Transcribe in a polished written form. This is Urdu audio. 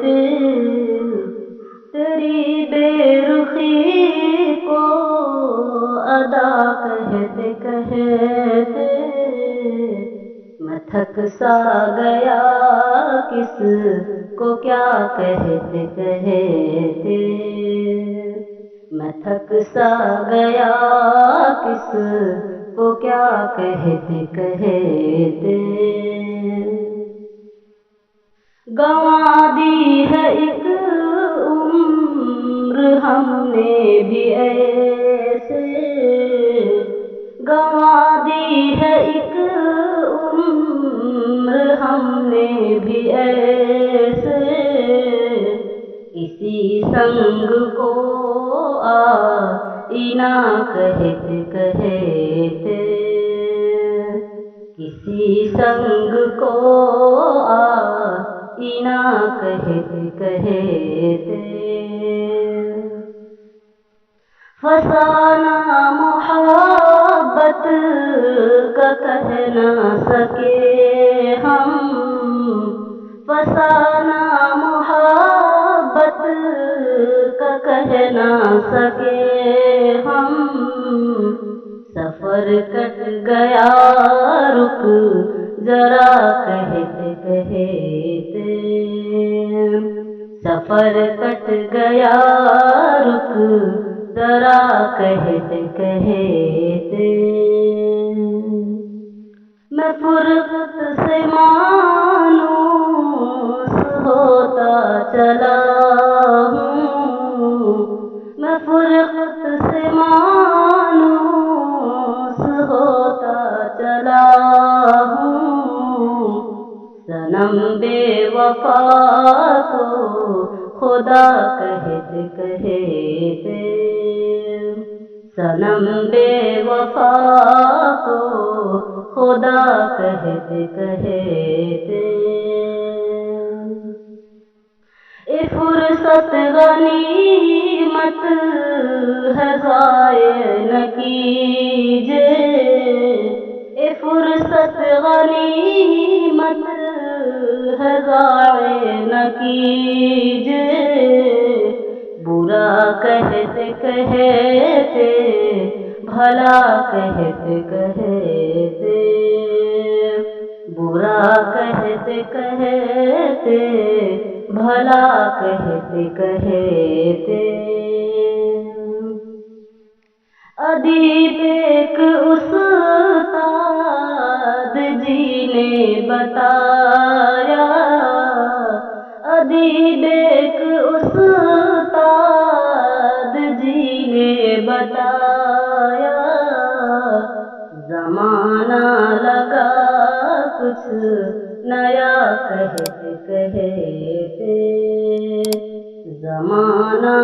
دل تیری بے رخی کو ادا کہتے کہتے میں تھک سا گیا، کس کو کیا کہتے کہتے میں تھک سا گیا، کس کو کیا کہتے کہتے گنوا دی ہے ایک عمر ہم نے بھی ایسے، گنوا دی ہے ایک عمر ہم نے بھی ایسے، اسی سنگ کو آئینہ کہتے کہتے کسی سنگ کو آئینہ کہتے کہتے فسانہ محبت کا کہہ نہ سکے ہم، فسانہ محبت کا کہہ نہ سکے ہم، سفر کٹ گیا رک ذرا کہتے کہتے سفر کٹ گیا رک ذرا کہتے کہتے میں فرقت سے مانوس ہوتا چلا ہوں، میں فرقت سے مانوس ہوتا چلا ہوں، صنم بے وفا کو خدا کہتے کہتے صنم بے وفا کو خدا کہتے کہتے اے فرصت غنیمت ہے ضائع نہ کیجے، اے فرصت غنیمت ہے ضائع نہ کیجے، برا کہتے کہتے بھلا کہتے کہتے برا کہتے کہتے بھلا کہتے کہتے ادیب ایک استاد جی نے بتایا، ادیب ایک استاد جی نے بتایا، زمانہ لگا کچھ نیا کہتے کہتے زمانہ